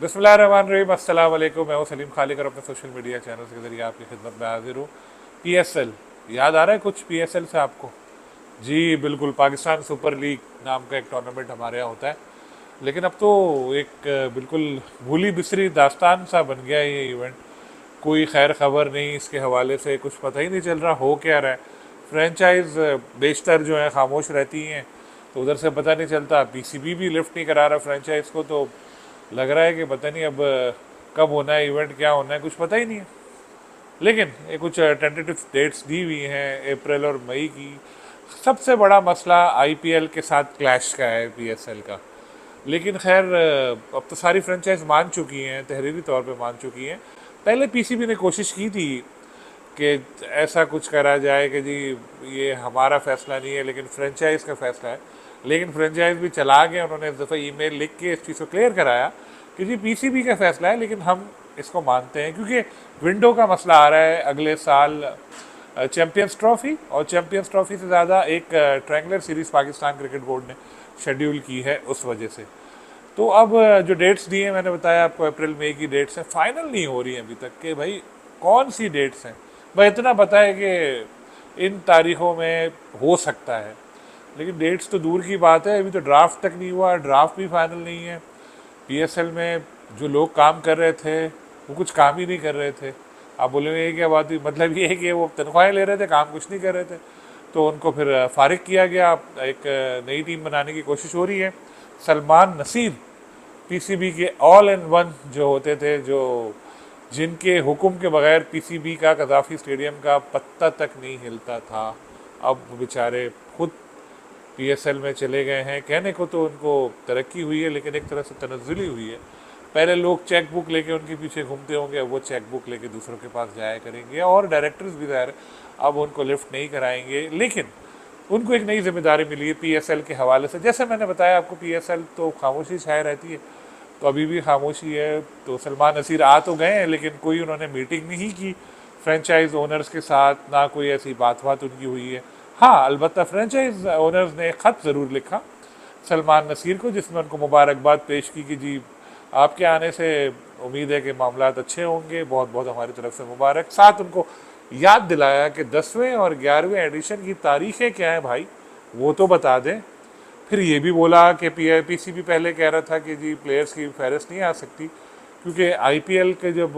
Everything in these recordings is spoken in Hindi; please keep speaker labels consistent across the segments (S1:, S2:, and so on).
S1: बिस्मिल्लाहिर्रहमानिर्रहीम, अस्सलाम वालेकुम। मैं हूं सलीम खालिक और अपने सोशल मीडिया चैनल के जरिए आपकी खिदमत में हाजिर हूँ। पीएसएल याद आ रहा है कुछ पीएसएल से आपको? जी बिल्कुल, पाकिस्तान सुपर लीग नाम का एक टूर्नामेंट हमारे यहाँ होता है। लेकिन अब तो एक बिल्कुल भूली बिसरी दास्तान सा बन गया है ये इवेंट। कोई खैर खबर नहीं इसके हवाले से, कुछ पता ही नहीं चल रहा हो क्या रहा है। फ्रेंचाइज बेशतर जो है खामोश रहती हैं, तो उधर से पता नहीं चलता। पीसीबी भी लिफ्ट नहीं करा रहा फ्रेंचाइज को, तो लग रहा है कि पता नहीं अब कब होना है इवेंट, क्या होना है, कुछ पता ही नहीं है। लेकिन ये कुछ टेंटेटिव डेट्स दी हुई हैं अप्रैल और मई की। सबसे बड़ा मसला आईपीएल के साथ क्लैश का है, पीएसएल का। लेकिन खैर अब तो सारी फ्रेंचाइज मान चुकी हैं, तहरीरी तौर पे मान चुकी हैं। पहले पीसीबी ने कोशिश की थी कि ऐसा कुछ करा जाए कि जी ये हमारा फैसला नहीं है लेकिन फ्रेंचाइज का फैसला है। लेकिन फ्रेंचाइज भी चला गए, उन्होंने इस दफ़ा ईमेल लिख के इस चीज़ को क्लियर कराया कि जी पीसीबी का फैसला है लेकिन हम इसको मानते हैं, क्योंकि विंडो का मसला आ रहा है अगले साल। चैम्पियंस ट्रॉफी और चैम्पियंस ट्रॉफी से ज़्यादा एक triangular series Pakistan cricket board ने शेड्यूल की है उस वजह से। तो अब जो डेट्स दी हैं, मैंने बताया आपको अप्रैल मई की डेट्स हैं, फाइनल नहीं हो रही हैं अभी तक कि भाई कौन सी डेट्स हैं। भाई इतना पता है कि इन तारीखों में हो सकता है, लेकिन डेट्स तो दूर की बात है। अभी तो ड्राफ्ट तक नहीं हुआ, ड्राफ्ट भी फाइनल नहीं है। पीएसएल में जो लोग काम कर रहे थे वो कुछ काम ही नहीं कर रहे थे। आप बोलेंगे ये क्या बात हुई? मतलब ये है कि वो तनख्वाहें ले रहे थे, काम कुछ नहीं कर रहे थे, तो उनको फिर फारिग किया गया। एक नई टीम बनाने की कोशिश हो रही है। सलमान नसीर पीसीबी के ऑल इन वन जो होते थे, जो जिनके हुक्म के बगैर पीसीबी का कदाफी स्टेडियम का पत्ता तक नहीं हिलता था, अब बेचारे खुद पीएसएल में चले गए हैं। कहने को तो उनको तरक्की हुई है, लेकिन एक तरह से तनज़्ज़ुली हुई है। पहले लोग चेक बुक लेके उनके पीछे घूमते होंगे, अब वो चेक बुक लेके दूसरों के पास जाया करेंगे, और डायरेक्टर्स भी ज़ाहिर अब उनको लिफ्ट नहीं कराएंगे। लेकिन उनको एक नई जिम्मेदारी मिली है पीएसएल के हवाले से। जैसे मैंने बताया आपको, पीएसएल तो खामोशी छाए रहती है, तो अभी भी खामोशी है। तो सलमान नसीर आ तो गए हैं, लेकिन कोई उन्होंने मीटिंग नहीं की फ्रेंचाइज ओनर्स के साथ, ना कोई ऐसी बात बात उनकी हुई है। हाँ, अलबत्ता फ्रेंचाइज ओनर्स ने ख़त ज़रूर लिखा सलमान नसीर को, जिसमें उनको मुबारकबाद पेश की कि जी आपके आने से उम्मीद है कि मामलात अच्छे होंगे, बहुत बहुत हमारी तरफ से मुबारक। साथ उनको याद दिलाया कि 10वें और 11वें एडिशन की तारीखें क्या हैं भाई, वो तो बता दें। फिर ये भी बोला कि पीसीबी पहले कह रहा था कि जी प्लेयर्स की फहरिस्त नहीं आ सकती, क्योंकि आईपीएल के जब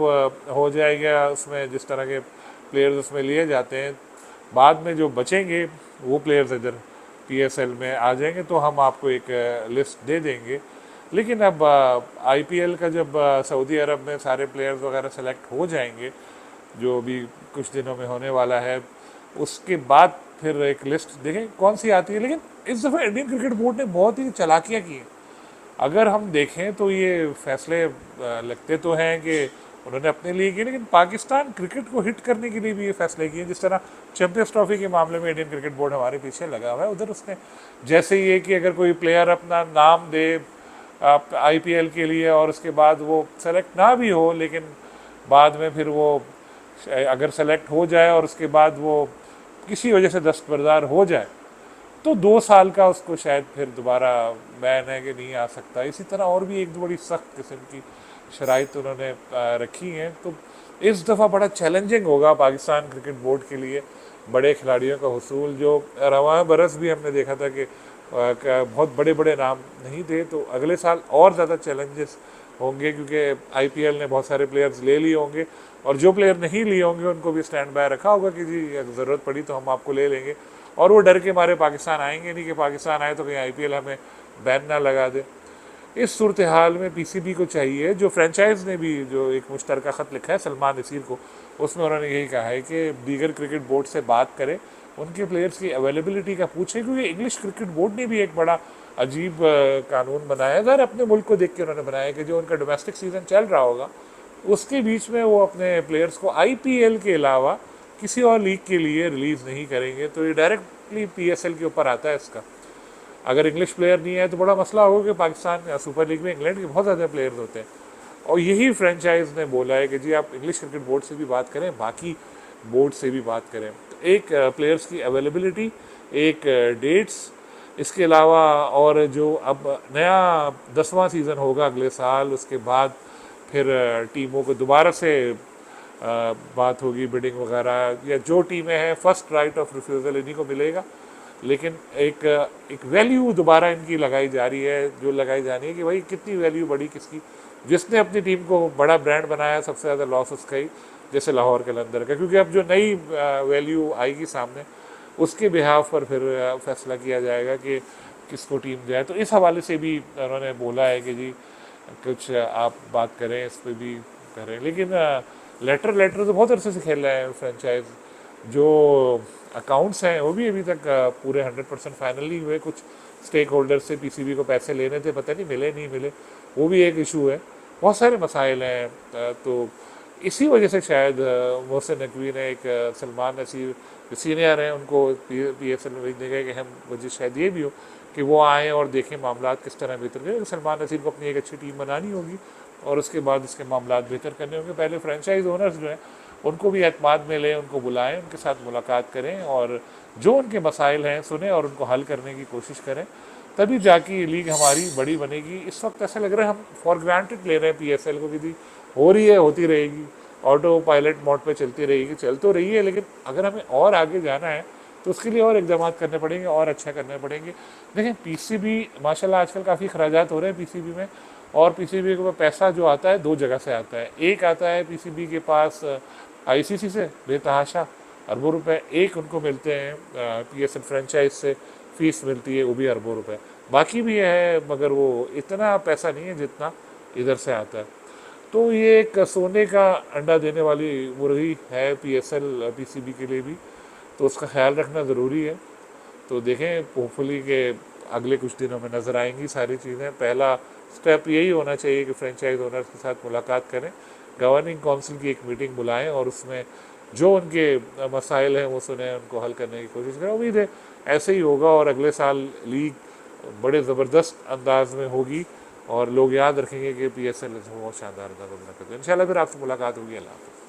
S1: हो जाएगा उसमें जिस तरह के प्लेयर्स उसमें लिए जाते हैं, बाद में जो बचेंगे वो प्लेयर्स इधर पीएसएल में आ जाएंगे, तो हम आपको एक लिस्ट दे देंगे। लेकिन अब आईपीएल का जब सऊदी अरब में सारे प्लेयर्स वगैरह सेलेक्ट हो जाएंगे, जो भी कुछ दिनों में होने वाला है, उसके बाद फिर एक लिस्ट देखें कौन सी आती है। लेकिन इस दफ़ा इंडियन क्रिकेट बोर्ड ने बहुत ही चालाकियाँ की हैं। अगर हम देखें तो ये फैसले लगते तो हैं कि उन्होंने अपने लिए किए, लेकिन पाकिस्तान क्रिकेट को हिट करने के लिए भी ये फैसले किए। जिस तरह चैंपियंस ट्रॉफी के मामले में इंडियन क्रिकेट बोर्ड हमारे पीछे लगा हुआ है, उधर उसने जैसे ये कि अगर कोई प्लेयर अपना नाम दे आईपीएल के लिए और उसके बाद वो सेलेक्ट ना भी हो, लेकिन बाद में फिर वो अगर सेलेक्ट हो जाए और उसके बाद वो किसी वजह से दस्तबरदार हो जाए, तो 2 साल का उसको शायद फिर दोबारा बैन है कि नहीं आ सकता। इसी तरह और भी एक दो बड़ी सख्त किस्म की शराइत उन्होंने रखी हैं। तो इस दफ़ा बड़ा चैलेंजिंग होगा पाकिस्तान क्रिकेट बोर्ड के लिए बड़े खिलाड़ियों का हुसूल। जो रवां बरस भी हमने देखा था कि बहुत बड़े बड़े नाम नहीं थे, तो अगले साल और ज़्यादा चैलेंजेस होंगे, क्योंकि आईपीएल ने बहुत सारे प्लेयर्स ले लिए होंगे, और जो प्लेयर नहीं लिए होंगे उनको भी स्टैंड बाय रखा होगा कि जी ज़रूरत पड़ी तो हम आपको ले लेंगे। और वो डर के मारे पाकिस्तान आएंगे नहीं कि पाकिस्तान आए तो कहीं आईपीएल हमें बैन ना लगा दे। इस सूरत हाल में पीसीबी को चाहिए, जो फ्रेंचाइज ने भी जो एक मुश्तरका ख़त लिखा है सलमान नसीर को, उसमें उन्होंने यही कहा है कि दीगर क्रिकेट बोर्ड से बात करें, उनके प्लेयर्स की अवेलेबिलिटी का पूछें, क्योंकि इंग्लिश क्रिकेट बोर्ड ने भी एक बड़ा अजीब कानून बनाया है। ज़रा अपने मुल्क को देख के उन्होंने बनाया कि जो उनका डोमेस्टिक सीज़न चल रहा होगा उसके बीच में वो अपने प्लेयर्स को आईपीएल के अलावा किसी और लीग के लिए रिलीज़ नहीं करेंगे। तो ये डायरेक्टली पीएसएल के ऊपर आता है इसका। अगर इंग्लिश प्लेयर नहीं है तो बड़ा मसला होगा कि पाकिस्तान सुपर लीग में इंग्लैंड के बहुत ज़्यादा प्लेयर्स होते हैं, और यही फ्रेंचाइज ने बोला है कि जी आप इंग्लिश क्रिकेट बोर्ड से भी बात करें, बाकी बोर्ड से भी बात करें। तो एक प्लेयर्स की अवेलेबिलिटी, एक डेट्स, इसके अलावा और जो अब नया 10वां सीज़न होगा अगले साल, उसके बाद फिर टीमों को दोबारा से बात होगी बिडिंग वगैरह, या जो टीमें हैं फर्स्ट राइट ऑफ रिफ्यूज़ल इन्हीं को मिलेगा। लेकिन एक वैल्यू दोबारा इनकी लगाई जा रही है, जो लगाई जानी है कि भाई कितनी वैल्यू बढ़ी किसकी, जिसने अपनी टीम को बड़ा ब्रांड बनाया सबसे ज़्यादा लॉस उसका ही, जैसे लाहौर कलंदर का, क्योंकि अब जो नई वैल्यू आएगी सामने उसके बिहाफ पर फिर फैसला किया जाएगा कि किसको टीम जाए। तो इस हवाले से भी उन्होंने बोला है कि जी कुछ आप बात करें, इस पर भी करें। लेकिन लेटर लेटर तो बहुत अरसे से खेल रहे हैं फ्रेंचाइज, जो अकाउंट्स हैं वो भी अभी तक पूरे 100% फाइनल नहीं हुए। कुछ स्टेक होल्डर से पीसीबी को पैसे लेने थे, पता नहीं मिले नहीं मिले, वो भी एक इशू है। बहुत सारे मसाइल हैं। तो इसी वजह से शायद मोहसिन नकवी ने एक सलमान नसीर जो सीनियर हैं उनको PSL में भेजने का एक अहम वजह शायद ये भी हो कि वो आएँ और देखें मामला किस तरह बेहतर करें। सलमान नसीर को अपनी एक अच्छी टीम बनानी होगी और उसके बाद इसके मामला बेहतर करने होंगे। पहले फ्रेंचाइज ओनर्स जो हैं उनको भी एतमाद में लें, उनको बुलाएं, उनके साथ मुलाकात करें और जो उनके मसाइल हैं सुने और उनको हल करने की कोशिश करें, तभी जाके ये लीग हमारी बड़ी बनेगी। इस वक्त ऐसा लग रहा है हम फॉर ग्रांटेड ले रहे हैं PSL को कि हो रही है, होती रहेगी, ऑटो पायलट मोड पे चलती रहेगी, चल तो रही है, लेकिन अगर हमें और आगे जाना है तो उसके लिए और इकदाम करने पड़ेंगे और अच्छा करने पड़ेंगे। देखें PCB माशाल्लाह आजकल काफ़ी खराजात हो रहे हैं PCB में, और PCB के पैसा जो आता है दो जगह से आता है। एक आता है PCB के पास ICC से बेतहाशा अरबों रुपए, एक उनको मिलते हैं PSL फ्रेंचाइज से फीस मिलती है, वो भी अरबों रुपए। बाकी भी है मगर वो इतना पैसा नहीं है जितना इधर से आता है। तो ये एक सोने का अंडा देने वाली मुर्गी है PSL PCB के लिए भी, तो उसका ख्याल रखना ज़रूरी है। तो देखें होपफुली के अगले कुछ दिनों में नज़र आएंगी सारी चीज़ें। पहला स्टेप यही होना चाहिए कि फ्रेंचाइज ओनर्स के साथ मुलाकात करें, गवर्निंग काउंसिल की एक मीटिंग बुलाएं और उसमें जो उनके मसाइल हैं वो सुने, उनको हल करने की कोशिश करें। उम्मीद है ऐसे ही होगा और अगले साल लीग बड़े ज़बरदस्त अंदाज में होगी और लोग याद रखेंगे कि PSL बहुत शानदार अंदाज में। इंशाल्लाह फिर आपसे मुलाकात होगी। अल्लाह हाफ़िज़।